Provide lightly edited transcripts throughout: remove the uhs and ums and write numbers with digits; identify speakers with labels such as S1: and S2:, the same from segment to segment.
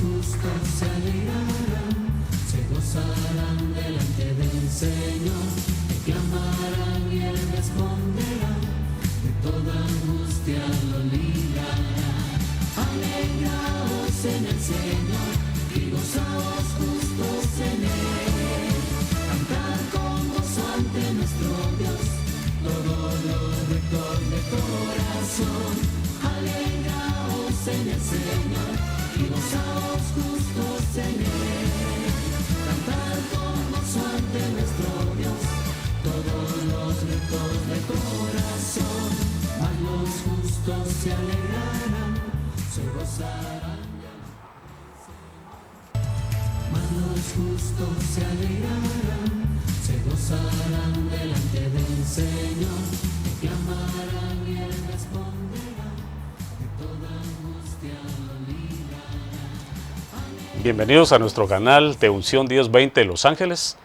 S1: justos se alegrarán, se gozarán delante del Señor, y clamarán y Él responderá, de toda angustia lo librará. Alegraos en el Señor, y gozaos justos en Él. Cantad con gozo ante nuestro Dios, todos los rectos de corazón. Alegraos en el Señor, y gozaos justos en Él. Cantad con gozo ante nuestro Dios, todos los rectos de corazón. Mas los justos se alegrarán, se gozarán. Mas los justos se alegrarán, se gozarán delante del Señor, clamarán y Él responderá, de toda angustia lo librará.
S2: Bienvenidos a nuestro canal de Unción 1020 Los Ángeles.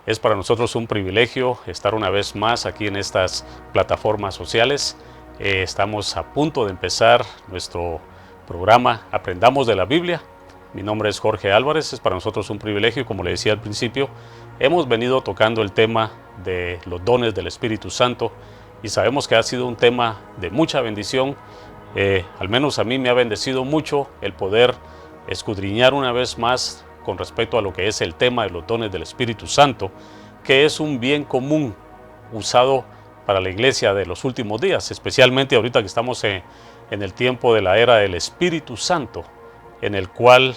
S2: Es para nosotros un privilegio estar una vez más aquí en estas plataformas sociales. Estamos a punto de empezar nuestro programa Aprendamos de la Biblia. Mi nombre es Jorge Álvarez, es para nosotros un privilegio, como le decía al principio, hemos venido tocando el tema de los dones del Espíritu Santo y sabemos que ha sido un tema de mucha bendición, al menos a mí me ha bendecido mucho el poder escudriñar una vez más con respecto a lo que es el tema de los dones del Espíritu Santo, que es un bien común usado para la iglesia de los últimos días, especialmente ahorita que estamos en el tiempo de la era del Espíritu Santo, en el cual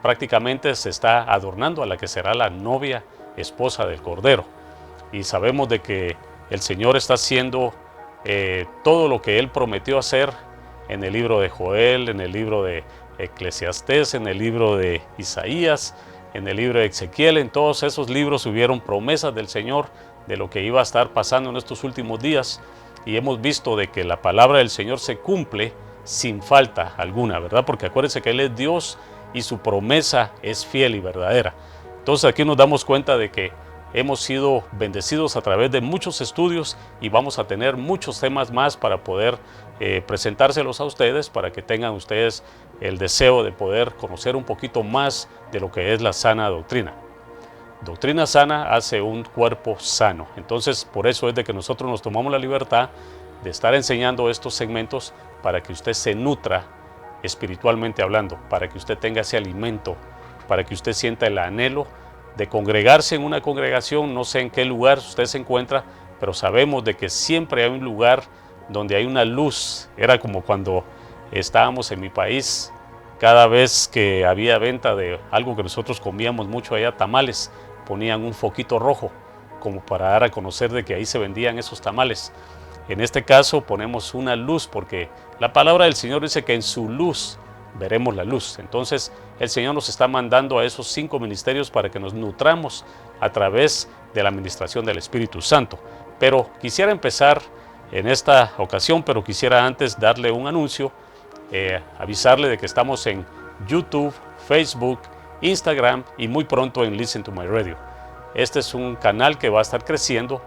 S2: prácticamente se está adornando a la que será la novia esposa del Cordero. Y sabemos de que el Señor está haciendo todo lo que Él prometió hacer en el libro de Joel, en el libro de Eclesiastés, en el libro de Isaías, en el libro de Ezequiel. En todos esos libros hubieron promesas del Señor de lo que iba a estar pasando en estos últimos días, y hemos visto de que la palabra del Señor se cumple sin falta alguna, ¿verdad? Porque acuérdense que Él es Dios y su promesa es fiel y verdadera. Entonces aquí nos damos cuenta de que hemos sido bendecidos a través de muchos estudios y vamos a tener muchos temas más para poder presentárselos a ustedes, para que tengan ustedes el deseo de poder conocer un poquito más de lo que es la sana doctrina. Doctrina sana hace un cuerpo sano. Entonces por eso es de que nosotros nos tomamos la libertad de estar enseñando estos segmentos para que usted se nutra espiritualmente hablando, para que usted tenga ese alimento, para que usted sienta el anhelo de congregarse en una congregación. No sé en qué lugar usted se encuentra, pero sabemos de que siempre hay un lugar donde hay una luz. Era como cuando estábamos en mi país, cada vez que había venta de algo que nosotros comíamos mucho allá, tamales, ponían un foquito rojo como para dar a conocer de que ahí se vendían esos tamales. En este caso ponemos una luz porque la palabra del Señor dice que en su luz veremos la luz. Entonces el Señor nos está mandando a esos 5 ministerios para que nos nutramos a través de la administración del Espíritu Santo. Pero quisiera empezar en esta ocasión, pero quisiera antes darle un anuncio, avisarle de que estamos en YouTube, Facebook, Instagram y muy pronto en Listen to My Radio. Este es un canal que va a estar creciendo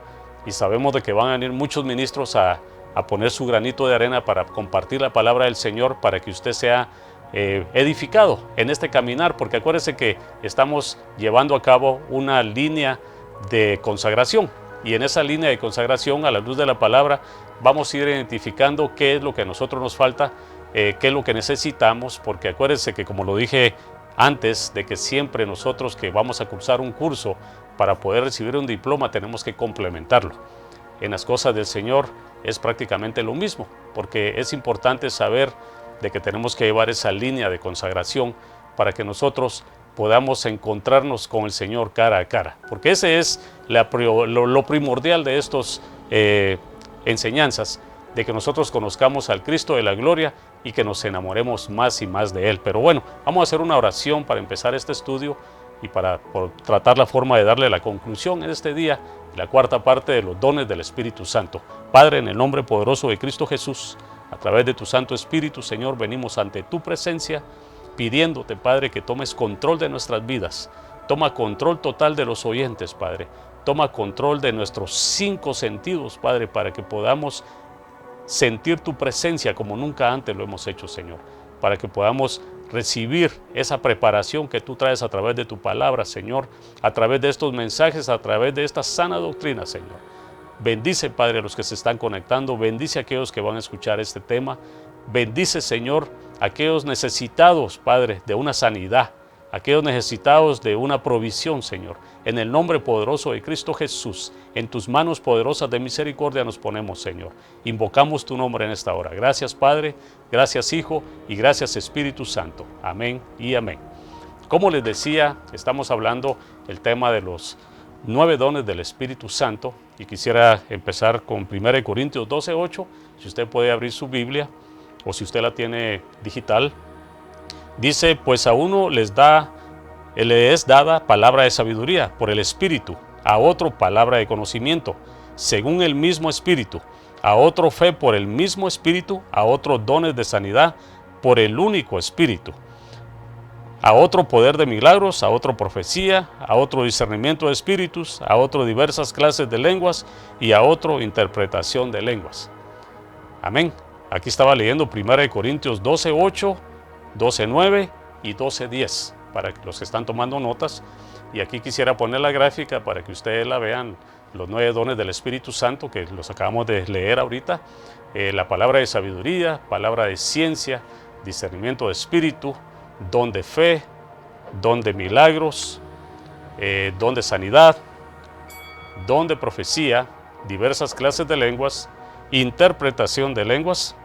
S2: y sabemos de que van a venir muchos ministros a poner su granito de arena para compartir la palabra del Señor, para que usted sea edificado en este caminar, porque acuérdese que estamos llevando a cabo una línea de consagración, y en esa línea de consagración, a la luz de la palabra, vamos a ir identificando qué es lo que a nosotros nos falta, qué es lo que necesitamos, porque acuérdense que, como lo dije antes, de que siempre nosotros que vamos a cursar un curso para poder recibir un diploma tenemos que complementarlo. En las cosas del Señor es prácticamente lo mismo, porque es importante saber de que tenemos que llevar esa línea de consagración para que nosotros podamos encontrarnos con el Señor cara a cara, porque ese es lo primordial de estos enseñanzas, de que nosotros conozcamos al Cristo de la gloria y que nos enamoremos más y más de Él. Pero bueno, vamos a hacer una oración para empezar este estudio y para tratar la forma de darle la conclusión en este día, la cuarta parte de los dones del Espíritu Santo. Padre, en el nombre poderoso de Cristo Jesús, a través de tu Santo Espíritu, Señor, venimos ante tu presencia pidiéndote, Padre, que tomes control de nuestras vidas. Toma control total de los oyentes, Padre. Toma control de nuestros 5 sentidos, Padre, para que podamos sentir tu presencia como nunca antes lo hemos hecho, Señor. Para que podamos recibir esa preparación que tú traes a través de tu palabra, Señor, a través de estos mensajes, a través de esta sana doctrina, Señor. Bendice, Padre, a los que se están conectando, bendice a aquellos que van a escuchar este tema, bendice, Señor, a aquellos necesitados, Padre, de una sanidad, aquellos necesitados de una provisión, Señor. En el nombre poderoso de Cristo Jesús, en tus manos poderosas de misericordia nos ponemos, Señor. Invocamos tu nombre en esta hora. Gracias, Padre, gracias, Hijo, y gracias, Espíritu Santo. Amén y amén. Como les decía, estamos hablando el tema de los 9 dones del Espíritu Santo, y quisiera empezar con 1 Corintios 12:8. Si usted puede abrir su Biblia, o si usted la tiene digital, dice: pues a uno le es dada palabra de sabiduría por el Espíritu, a otro palabra de conocimiento, según el mismo Espíritu, a otro fe por el mismo Espíritu, a otro dones de sanidad por el único Espíritu, a otro poder de milagros, a otro profecía, a otro discernimiento de espíritus, a otro diversas clases de lenguas y a otro interpretación de lenguas. Amén. Aquí estaba leyendo 1 Corintios 12:8, 12:9 y 12:10 para los que están tomando notas. Y aquí quisiera poner la gráfica para que ustedes la vean, los 9 dones del Espíritu Santo que los acabamos de leer ahorita. La palabra de sabiduría, palabra de ciencia, discernimiento de espíritu, don de fe, don de milagros, don de sanidad, don de profecía, diversas clases de lenguas, interpretación de lenguas,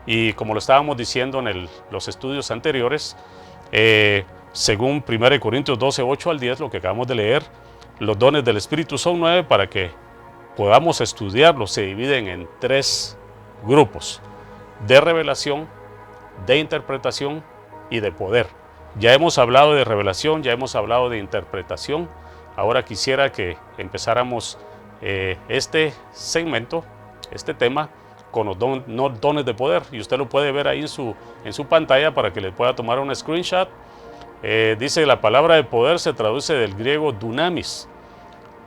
S2: y como lo estábamos diciendo en los estudios anteriores, según 1 Corintios 12:8 al 10, lo que acabamos de leer, los dones del Espíritu son 9 para que podamos estudiarlos. Se dividen en 3 grupos: de revelación, de interpretación y de poder. Ya hemos hablado de revelación, ya hemos hablado de interpretación. Ahora quisiera que empezáramos este segmento, este tema, con los dones de poder, y usted lo puede ver ahí en su pantalla para que le pueda tomar un screenshot. Dice: la palabra de poder se traduce del griego dunamis,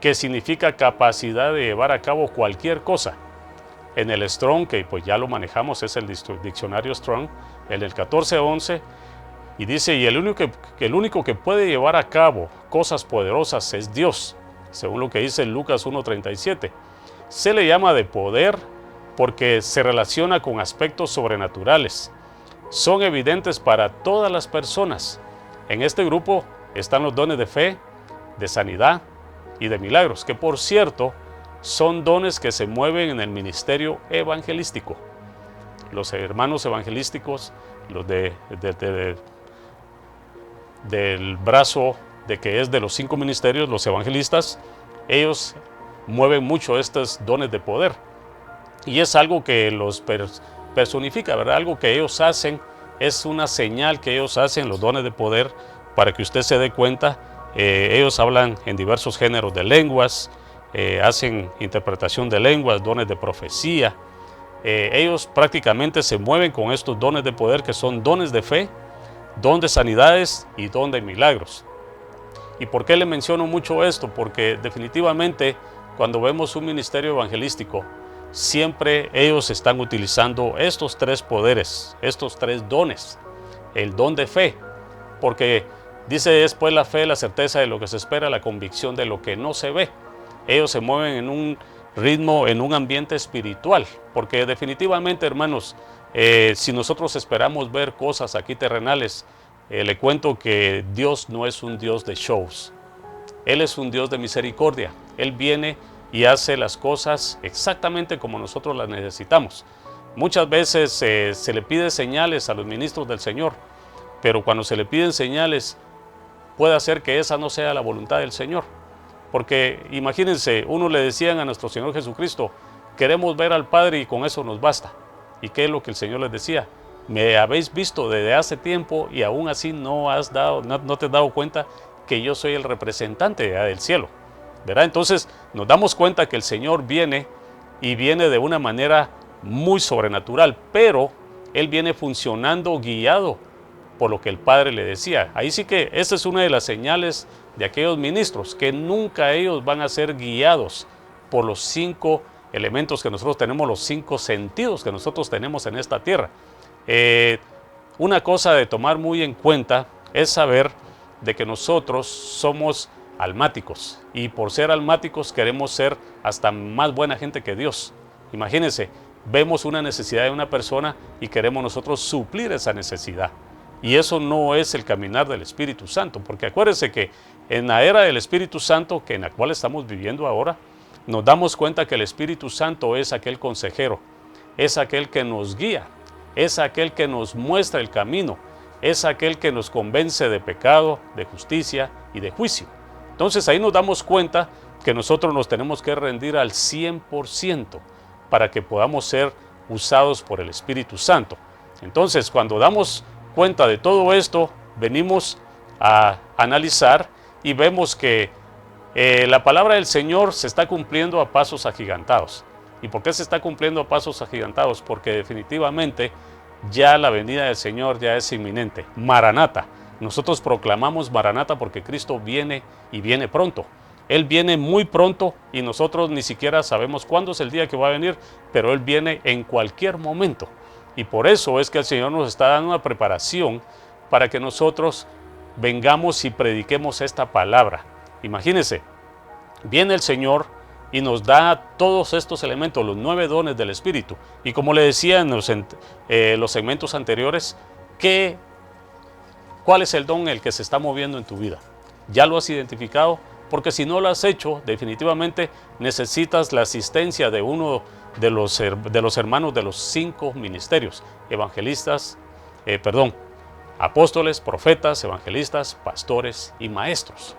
S2: que significa capacidad de llevar a cabo cualquier cosa. En el Strong, que pues ya lo manejamos, es el diccionario Strong, en el 14:11, y dice: y el único que puede llevar a cabo cosas poderosas es Dios, según lo que dice Lucas 1:37. Se le llama de poder porque se relaciona con aspectos sobrenaturales. Son evidentes para todas las personas. En este grupo están los dones de fe, de sanidad y de milagros, que por cierto son dones que se mueven en el ministerio evangelístico. Los hermanos evangelísticos, los del brazo de que es de los 5 ministerios, los evangelistas, ellos mueven mucho estos dones de poder, y es algo que los personifica, ¿verdad? Algo que ellos hacen, es una señal que ellos hacen, los dones de poder, para que usted se dé cuenta. Ellos hablan en diversos géneros de lenguas, hacen interpretación de lenguas, dones de profecía. Ellos prácticamente se mueven con estos dones de poder, que son dones de fe, don de sanidades y don de milagros. ¿Y por qué le menciono mucho esto? Porque definitivamente cuando vemos un ministerio evangelístico, siempre ellos están utilizando estos 3 poderes, estos 3 dones. El don de fe, porque dice después: la fe, la certeza de lo que se espera, la convicción de lo que no se ve. Ellos se mueven en un ritmo, en un ambiente espiritual, porque definitivamente, hermanos, si nosotros esperamos ver cosas aquí terrenales, le cuento que Dios no es un Dios de shows. Él es un Dios de misericordia. Él viene y hace las cosas exactamente como nosotros las necesitamos. Muchas veces se le pide señales a los ministros del Señor, pero cuando se le piden señales, puede hacer que esa no sea la voluntad del Señor. Porque imagínense, uno le decían a nuestro Señor Jesucristo: queremos ver al Padre y con eso nos basta. ¿Y qué es lo que el Señor les decía? Me habéis visto desde hace tiempo y aún así no te has dado cuenta que yo soy el representante del cielo, ¿verdad? Entonces nos damos cuenta que el Señor viene, y viene de una manera muy sobrenatural, pero Él viene funcionando guiado por lo que el Padre le decía. Ahí sí que esa es una de las señales de aquellos ministros, que nunca ellos van a ser guiados por los 5 elementos que nosotros tenemos, los 5 sentidos que nosotros tenemos en esta tierra. una cosa de tomar muy en cuenta es saber de que nosotros somos almáticos y por ser almáticos queremos ser hasta más buena gente que Dios. Imagínense, vemos una necesidad de una persona y queremos nosotros suplir esa necesidad. Y eso no es el caminar del Espíritu Santo, porque acuérdense que en la era del Espíritu Santo, que en la cual estamos viviendo ahora, nos damos cuenta que el Espíritu Santo es aquel consejero, es aquel que nos guía, es aquel que nos muestra el camino, es aquel que nos convence de pecado, de justicia y de juicio. Entonces ahí nos damos cuenta que nosotros nos tenemos que rendir al 100% para que podamos ser usados por el Espíritu Santo. Entonces cuando damos cuenta de todo esto, venimos a analizar y vemos que la palabra del Señor se está cumpliendo a pasos agigantados. ¿Y por qué se está cumpliendo a pasos agigantados? Porque definitivamente ya la venida del Señor ya es inminente. Maranata. Nosotros proclamamos Maranata porque Cristo viene y viene pronto. Él viene muy pronto y nosotros ni siquiera sabemos cuándo es el día que va a venir, pero Él viene en cualquier momento. Y por eso es que el Señor nos está dando una preparación para que nosotros vengamos y prediquemos esta palabra. Imagínense, viene el Señor y nos da todos estos elementos, los 9 dones del Espíritu. Y como le decía en los segmentos anteriores, ¿cuál es el don el que se está moviendo en tu vida? ¿Ya lo has identificado? Porque si no lo has hecho, definitivamente necesitas la asistencia de uno de los hermanos de los 5 ministerios, apóstoles, profetas, evangelistas, pastores y maestros,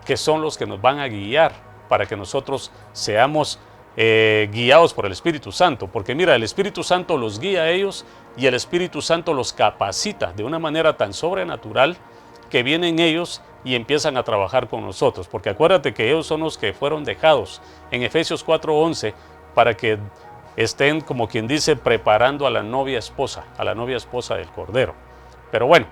S2: que son los que nos van a guiar para que nosotros seamos guiados por el Espíritu Santo. Porque mira, el Espíritu Santo los guía a ellos y el Espíritu Santo los capacita de una manera tan sobrenatural que vienen ellos y empiezan a trabajar con nosotros. Porque acuérdate que ellos son los que fueron dejados en Efesios 4:11 para que estén, como quien dice, preparando a la novia esposa del Cordero. Pero bueno,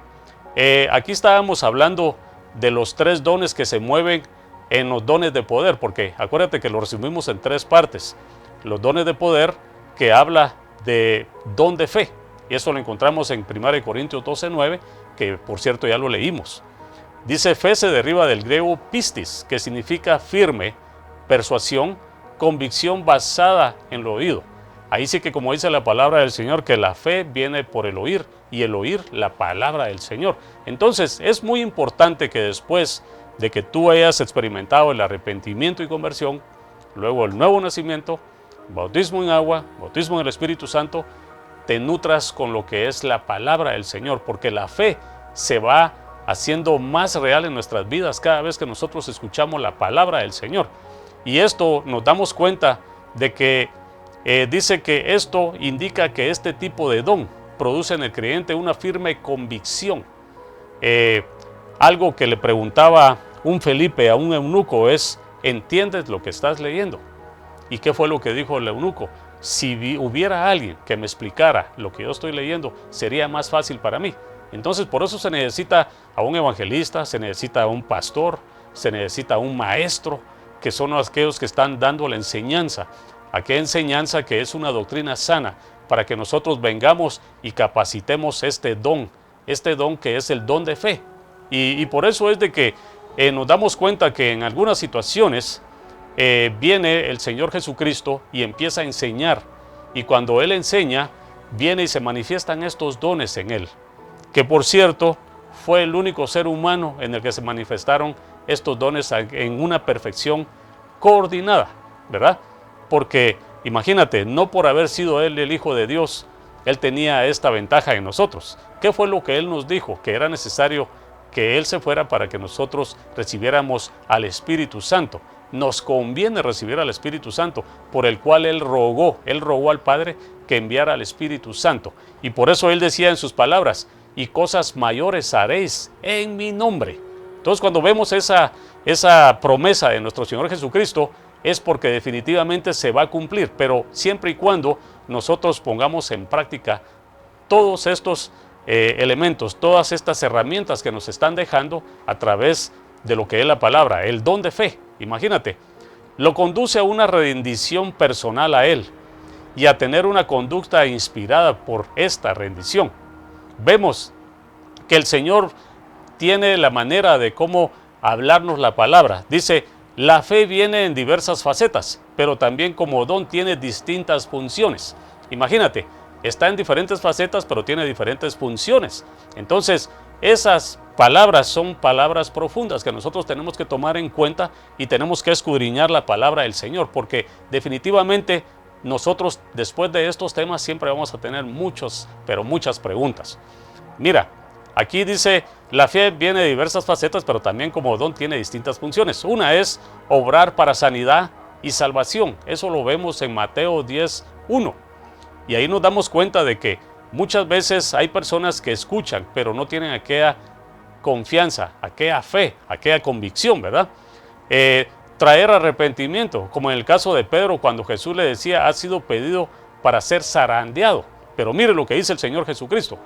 S2: aquí estábamos hablando de los 3 dones que se mueven en los dones de poder, porque acuérdate que lo resumimos en 3 partes. Los dones de poder, que habla de don de fe, y eso lo encontramos en 1 Corintios 12:9, que por cierto ya lo leímos. Dice, fe se deriva del griego pistis, que significa firme, persuasión, convicción basada en lo oído. Ahí sí que, como dice la palabra del Señor, que la fe viene por el oír y el oír la palabra del Señor. Entonces es muy importante que después de que tú hayas experimentado el arrepentimiento y conversión, luego el nuevo nacimiento, bautismo en agua, bautismo en el Espíritu Santo, te nutras con lo que es la palabra del Señor, porque la fe se va haciendo más real en nuestras vidas cada vez que nosotros escuchamos la palabra del Señor. Y esto nos damos cuenta de que dice que esto indica que este tipo de don produce en el creyente una firme convicción. Algo que le preguntaba un Felipe a un eunuco es, ¿entiendes lo que estás leyendo? ¿Y qué fue lo que dijo el eunuco? Si hubiera alguien que me explicara lo que yo estoy leyendo, sería más fácil para mí. Entonces por eso se necesita a un evangelista, se necesita a un pastor, se necesita a un maestro, que son aquellos que están dando la enseñanza, aquella enseñanza que es una doctrina sana, para que nosotros vengamos y capacitemos este don que es el don de fe. Y por eso es de que nos damos cuenta que en algunas situaciones viene el Señor Jesucristo y empieza a enseñar, y cuando Él enseña, viene y se manifiestan estos dones en Él, que por cierto fue el único ser humano en el que se manifestaron estos dones en una perfección coordinada, ¿verdad? Porque imagínate, no por haber sido Él el Hijo de Dios, Él tenía esta ventaja en nosotros. ¿Qué fue lo que Él nos dijo? Que era necesario que Él se fuera para que nosotros recibiéramos al Espíritu Santo. Nos conviene recibir al Espíritu Santo, por el cual Él rogó al Padre que enviara al Espíritu Santo. Y por eso Él decía en sus palabras, y cosas mayores haréis en mi nombre. Entonces cuando vemos esa promesa de nuestro Señor Jesucristo, es porque definitivamente se va a cumplir, pero siempre y cuando nosotros pongamos en práctica todos estos elementos, todas estas herramientas que nos están dejando a través de lo que es la palabra, el don de fe. Imagínate, lo conduce a una rendición personal a Él y a tener una conducta inspirada por esta rendición. vemos que el Señor tiene la manera de cómo hablarnos la palabra. Dice, la fe viene en diversas facetas, pero también como don tiene distintas funciones. Imagínate, está en diferentes facetas, pero tiene diferentes funciones. Entonces, esas palabras son palabras profundas que nosotros tenemos que tomar en cuenta y tenemos que escudriñar la palabra del Señor, porque definitivamente nosotros después de estos temas siempre vamos a tener muchas preguntas. Mira, aquí dice, la fe viene de diversas facetas, pero también como don tiene distintas funciones. Una es obrar para sanidad y salvación. Eso lo vemos en Mateo 10:1. Y ahí nos damos cuenta de que muchas veces hay personas que escuchan, pero no tienen aquella confianza, aquella fe, aquella convicción, ¿verdad? Traer arrepentimiento, como en el caso de Pedro, cuando Jesús le decía, ha sido pedido para ser zarandeado. Pero mire lo que dice el Señor Jesucristo.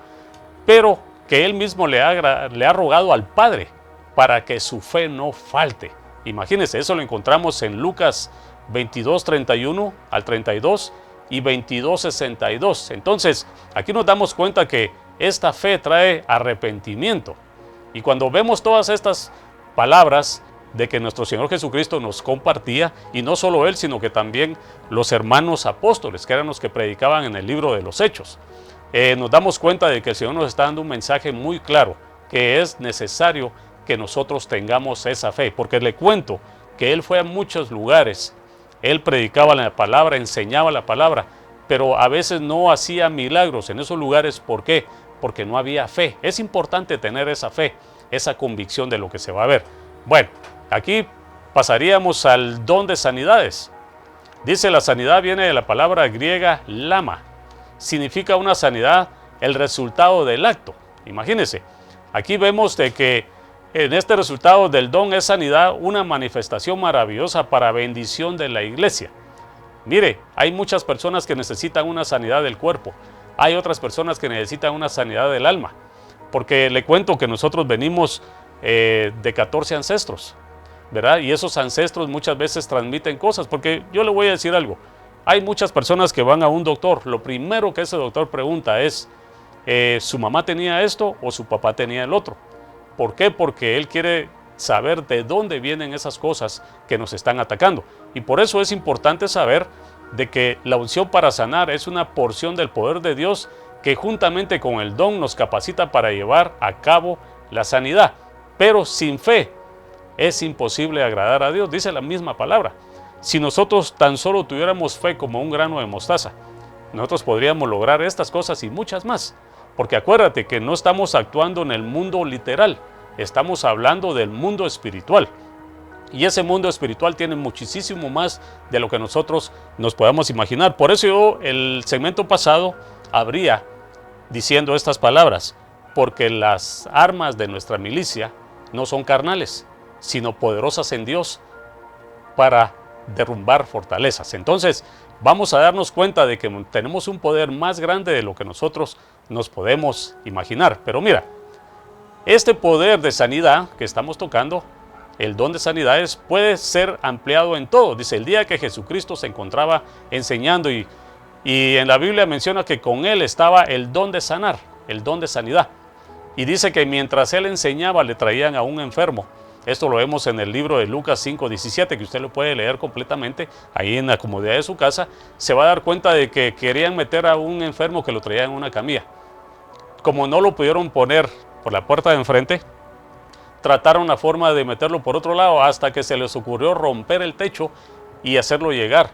S2: Pero que Él mismo le ha rogado al Padre para que su fe no falte. Imagínense, eso lo encontramos en Lucas 22:31 al 32 y 22:62. Entonces, aquí nos damos cuenta que esta fe trae arrepentimiento. Y cuando vemos todas estas palabras de que nuestro Señor Jesucristo nos compartía, y no solo Él, sino que también los hermanos apóstoles, que eran los que predicaban en el libro de los Hechos, nos damos cuenta de que el Señor nos está dando un mensaje muy claro, que es necesario que nosotros tengamos esa fe, porque le cuento que Él fue a muchos lugares, Él predicaba la palabra, enseñaba la palabra, pero a veces no hacía milagros en esos lugares. ¿Por qué? Porque no había fe. Es importante tener esa fe, esa convicción de lo que se va a ver. Bueno, aquí pasaríamos al don de sanidades. Dice, la sanidad viene de la palabra griega lama. Significa una sanidad, el resultado del acto. Imagínense, aquí vemos de que en este resultado del don es sanidad, una manifestación maravillosa para bendición de la iglesia. Mire, hay muchas personas que necesitan una sanidad del cuerpo, hay otras personas que necesitan una sanidad del alma, porque le cuento que nosotros venimos de 14 ancestros, ¿verdad? Y esos ancestros muchas veces transmiten cosas, porque yo le voy a decir algo, hay muchas personas que van a un doctor, lo primero que ese doctor pregunta es, ¿su mamá tenía esto o su papá tenía el otro? ¿Por qué? Porque él quiere saber de dónde vienen esas cosas que nos están atacando. Y por eso es importante saber de que la unción para sanar es una porción del poder de Dios que juntamente con el don nos capacita para llevar a cabo la sanidad. Pero sin fe es imposible agradar a Dios, dice la misma palabra. Si nosotros tan solo tuviéramos fe como un grano de mostaza, nosotros podríamos lograr estas cosas y muchas más. Porque acuérdate que no estamos actuando en el mundo literal, estamos hablando del mundo espiritual. Y ese mundo espiritual tiene muchísimo más de lo que nosotros nos podamos imaginar. Por eso yo el segmento pasado abría diciendo estas palabras, porque las armas de nuestra milicia no son carnales, sino poderosas en Dios para derrumbar fortalezas. Entonces vamos a darnos cuenta de que tenemos un poder más grande de lo que nosotros nos podemos imaginar. Pero mira, este poder de sanidad que estamos tocando, el don de sanidades, puede ser ampliado en todo. Dice, el día que Jesucristo se encontraba enseñando y en la Biblia menciona que con él estaba el don de sanar, el don de sanidad. Y dice que mientras él enseñaba le traían a un enfermo. Esto lo vemos en el libro de Lucas 5:17, que usted lo puede leer completamente ahí en la comodidad de su casa. Se va a dar cuenta de que querían meter a un enfermo que lo traían en una camilla. Como no lo pudieron poner por la puerta de enfrente, trataron la forma de meterlo por otro lado hasta que se les ocurrió romper el techo y hacerlo llegar.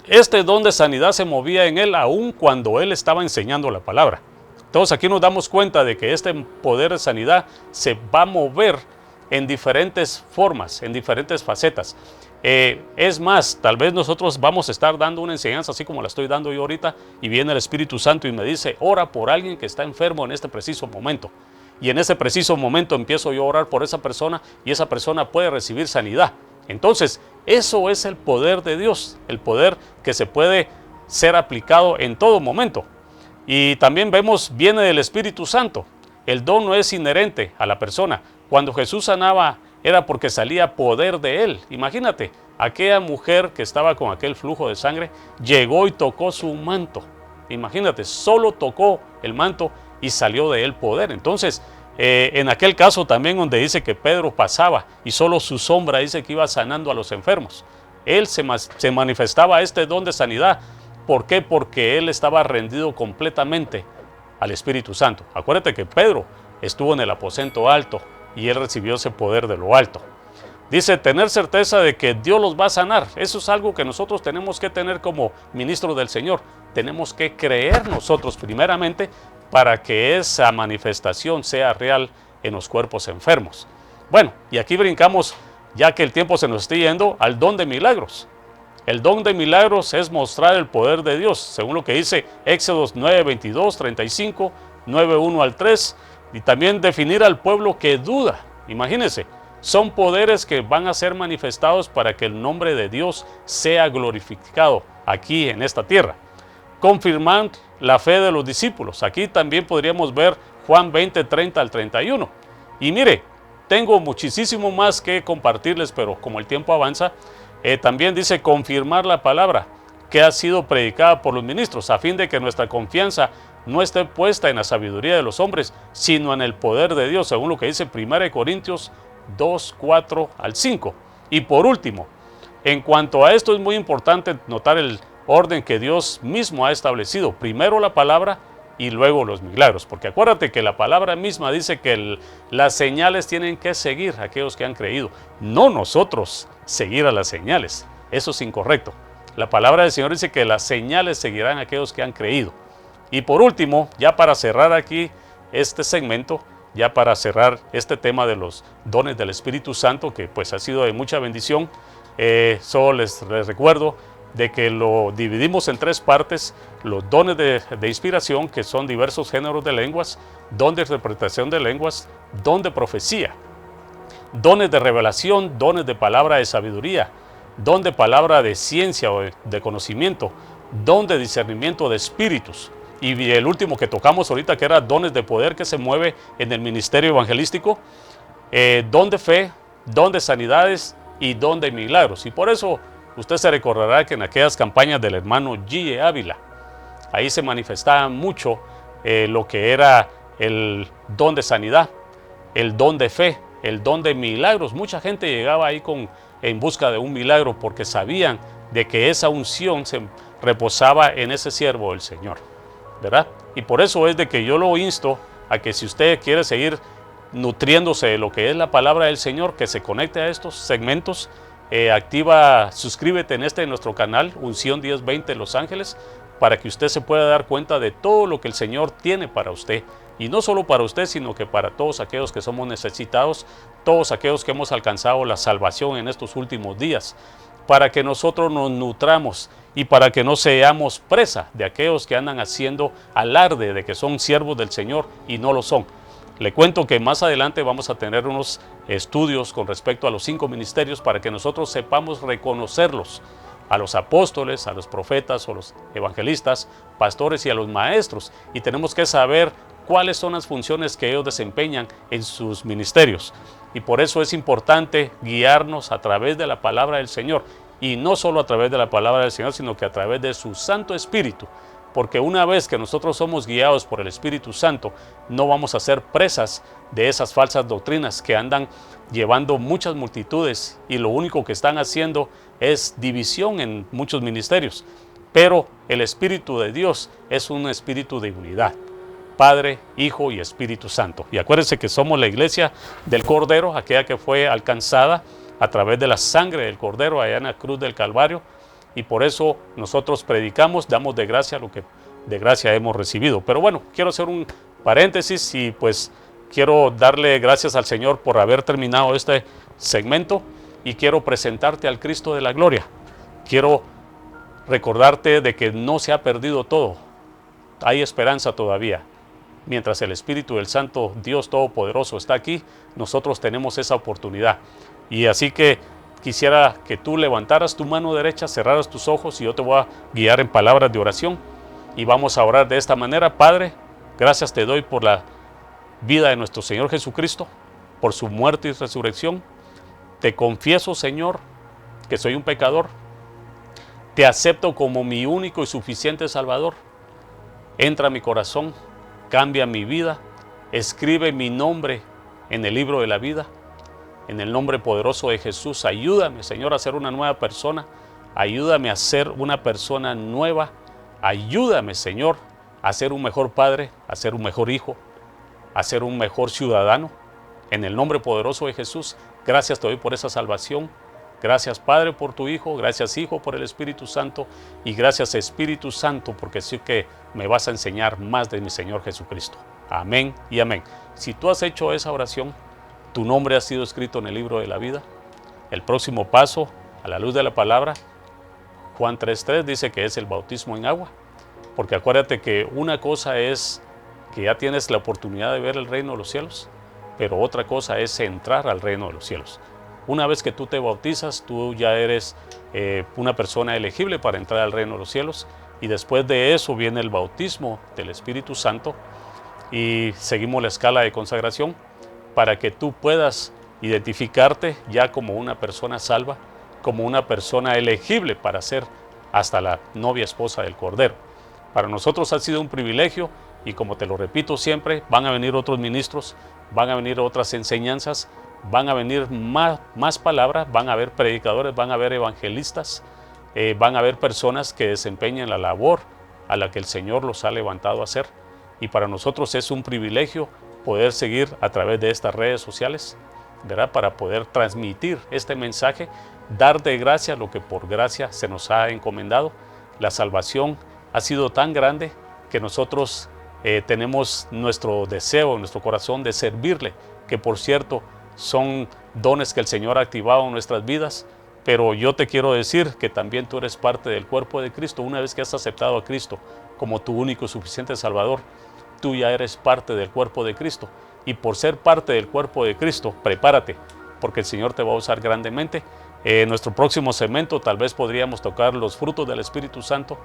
S2: Este don de sanidad se movía en él aún cuando él estaba enseñando la palabra. Entonces aquí nos damos cuenta de que este poder de sanidad se va a mover en diferentes formas, en diferentes facetas. Es más, tal vez nosotros vamos a estar dando una enseñanza así como la estoy dando yo ahorita y viene el Espíritu Santo y me dice, ora por alguien que está enfermo en este preciso momento. Y en ese preciso momento empiezo yo a orar por esa persona y esa persona puede recibir sanidad. Entonces, eso es el poder de Dios, el poder que se puede ser aplicado en todo momento. Y también vemos, viene del Espíritu Santo. El don no es inherente a la persona. Cuando Jesús sanaba era porque salía poder de él. Imagínate, aquella mujer que estaba con aquel flujo de sangre llegó y tocó su manto. Imagínate, solo tocó el manto y salió de él poder. Entonces, en aquel caso también donde dice que Pedro pasaba y solo su sombra dice que iba sanando a los enfermos, él se manifestaba este don de sanidad. ¿Por qué? Porque él estaba rendido completamente al Espíritu Santo. Acuérdate que Pedro estuvo en el aposento alto y él recibió ese poder de lo alto. Dice, tener certeza de que Dios los va a sanar. Eso es algo que nosotros tenemos que tener como ministros del Señor. Tenemos que creer nosotros primeramente para que esa manifestación sea real en los cuerpos enfermos. Bueno, y aquí brincamos, ya que el tiempo se nos está yendo, al don de milagros. El don de milagros es mostrar el poder de Dios, según lo que dice Éxodos 9, 22, 35, 9, 1 al 3, y también definir al pueblo que duda. Imagínense, son poderes que van a ser manifestados para que el nombre de Dios sea glorificado aquí en esta tierra. Confirmar la fe de los discípulos. Aquí también podríamos ver Juan 20, 30 al 31. Y mire, tengo muchísimo más que compartirles, pero como el tiempo avanza, también dice confirmar la palabra que ha sido predicada por los ministros, a fin de que nuestra confianza no esté puesta en la sabiduría de los hombres, sino en el poder de Dios, según lo que dice 1 Corintios 2, 4 al 5. Y por último, en cuanto a esto es muy importante notar el orden que Dios mismo ha establecido. Primero la palabra y luego los milagros, porque acuérdate que la palabra misma dice que las señales tienen que seguir a aquellos que han creído, no nosotros seguir a las señales. Eso es incorrecto. La palabra del Señor dice que las señales seguirán a aquellos que han creído. Y por último, ya para cerrar aquí este segmento, ya para cerrar este tema de los dones del Espíritu Santo, que pues ha sido de mucha bendición, solo les recuerdo de que lo dividimos en tres partes: los dones de inspiración, que son diversos géneros de lenguas, don de interpretación de lenguas, don de profecía, dones de revelación, dones de palabra de sabiduría, don de palabra de ciencia o de conocimiento, don de discernimiento de espíritus, y el último que tocamos ahorita, que era dones de poder, que se mueve en el ministerio evangelístico, don de fe, don de sanidades y don de milagros. Y por eso usted se recordará que en aquellas campañas del hermano G. Ávila, ahí se manifestaba mucho lo que era el don de sanidad, el don de fe, el don de milagros. Mucha gente llegaba ahí en busca de un milagro porque sabían de que esa unción se reposaba en ese siervo del Señor, ¿verdad? Y por eso es de que yo lo insto a que si usted quiere seguir nutriéndose de lo que es la palabra del Señor, que se conecte a estos segmentos. Suscríbete en nuestro canal Unción 1020 Los Ángeles, para que usted se pueda dar cuenta de todo lo que el Señor tiene para usted, y no solo para usted, sino que para todos aquellos que somos necesitados, todos aquellos que hemos alcanzado la salvación en estos últimos días, para que nosotros nos nutramos y para que no seamos presa de aquellos que andan haciendo alarde de que son siervos del Señor y no lo son. Le cuento que más adelante vamos a tener unos estudios con respecto a los 5 ministerios para que nosotros sepamos reconocerlos: a los apóstoles, a los profetas, a los evangelistas, pastores y a los maestros. Y tenemos que saber cuáles son las funciones que ellos desempeñan en sus ministerios. Y por eso es importante guiarnos a través de la palabra del Señor. Y no solo a través de la palabra del Señor, sino que a través de su Santo Espíritu. Porque una vez que nosotros somos guiados por el Espíritu Santo, no vamos a ser presas de esas falsas doctrinas que andan llevando muchas multitudes, y lo único que están haciendo es división en muchos ministerios. Pero el Espíritu de Dios es un espíritu de unidad: Padre, Hijo y Espíritu Santo. Y acuérdense que somos la iglesia del Cordero, aquella que fue alcanzada a través de la sangre del Cordero allá en la cruz del Calvario. Y por eso nosotros predicamos, damos de gracia lo que de gracia hemos recibido. Pero bueno, quiero hacer un paréntesis y pues quiero darle gracias al Señor por haber terminado este segmento, y quiero presentarte al Cristo de la gloria. Quiero recordarte de que no se ha perdido todo. Hay esperanza todavía. Mientras el Espíritu del Santo Dios Todopoderoso está aquí, nosotros tenemos esa oportunidad. Y así que quisiera que tú levantaras tu mano derecha, cerraras tus ojos, y yo te voy a guiar en palabras de oración. Y vamos a orar de esta manera. Padre, gracias te doy por la vida de nuestro Señor Jesucristo, por su muerte y resurrección. Te confieso, Señor, que soy un pecador. Te acepto como mi único y suficiente Salvador. Entra a mi corazón, cambia mi vida, escribe mi nombre en el libro de la vida. En el nombre poderoso de Jesús, ayúdame, Señor, a ser una nueva persona. Ayúdame a ser una persona nueva. Ayúdame, Señor, a ser un mejor padre, a ser un mejor hijo, a ser un mejor ciudadano. En el nombre poderoso de Jesús, gracias te doy por esa salvación. Gracias, Padre, por tu Hijo. Gracias, Hijo, por el Espíritu Santo. Y gracias, Espíritu Santo, porque sí que me vas a enseñar más de mi Señor Jesucristo. Amén y amén. Si tú has hecho esa oración, tu nombre ha sido escrito en el libro de la vida. El próximo paso, a la luz de la palabra, Juan 3:3 dice que es el bautismo en agua. Porque acuérdate que una cosa es que ya tienes la oportunidad de ver el reino de los cielos, pero otra cosa es entrar al reino de los cielos. Una vez que tú te bautizas, tú ya eres una persona elegible para entrar al reino de los cielos, y después de eso viene el bautismo del Espíritu Santo y seguimos la escala de consagración para que tú puedas identificarte ya como una persona salva, como una persona elegible para ser hasta la novia esposa del Cordero. Para nosotros ha sido un privilegio, y como te lo repito siempre, van a venir otros ministros, van a venir otras enseñanzas, van a venir más palabras, van a haber predicadores, van a haber evangelistas, van a haber personas que desempeñan la labor a la que el Señor los ha levantado a hacer. Y para nosotros es un privilegio poder seguir a través de estas redes sociales, ¿verdad? Para poder transmitir este mensaje, dar de gracia lo que por gracia se nos ha encomendado. La salvación ha sido tan grande que nosotros tenemos nuestro deseo, nuestro corazón de servirle, que por cierto son dones que el Señor ha activado en nuestras vidas. Pero yo te quiero decir que también tú eres parte del cuerpo de Cristo. Una vez que has aceptado a Cristo como tu único y suficiente Salvador, tú ya eres parte del cuerpo de Cristo. Y por ser parte del cuerpo de Cristo, prepárate, porque el Señor te va a usar grandemente. En nuestro próximo segmento tal vez podríamos tocar los frutos del Espíritu Santo,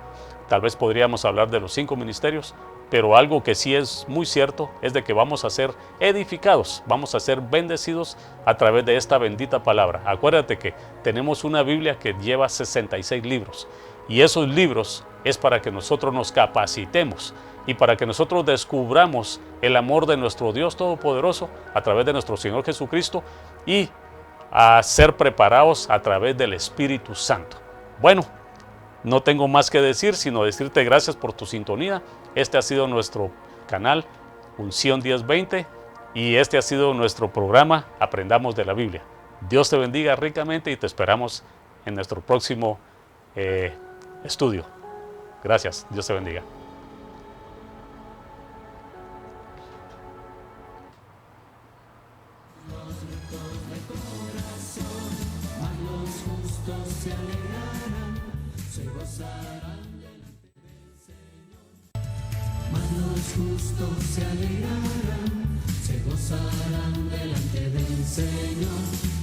S2: tal vez podríamos hablar de los 5 ministerios, pero algo que sí es muy cierto es de que vamos a ser edificados, vamos a ser bendecidos a través de esta bendita palabra. Acuérdate que tenemos una Biblia que lleva 66 libros, y esos libros es para que nosotros nos capacitemos y para que nosotros descubramos el amor de nuestro Dios Todopoderoso a través de nuestro Señor Jesucristo, y a ser preparados a través del Espíritu Santo. Bueno, no tengo más que decir, sino decirte gracias por tu sintonía. Este ha sido nuestro canal Unción 1020, y este ha sido nuestro programa Aprendamos de la Biblia. Dios te bendiga ricamente y te esperamos en nuestro próximo estudio. Gracias, Dios te bendiga.
S1: Se alegrarán, se gozarán delante del Señor. Mas los justos se alegrarán, se gozarán delante del Señor.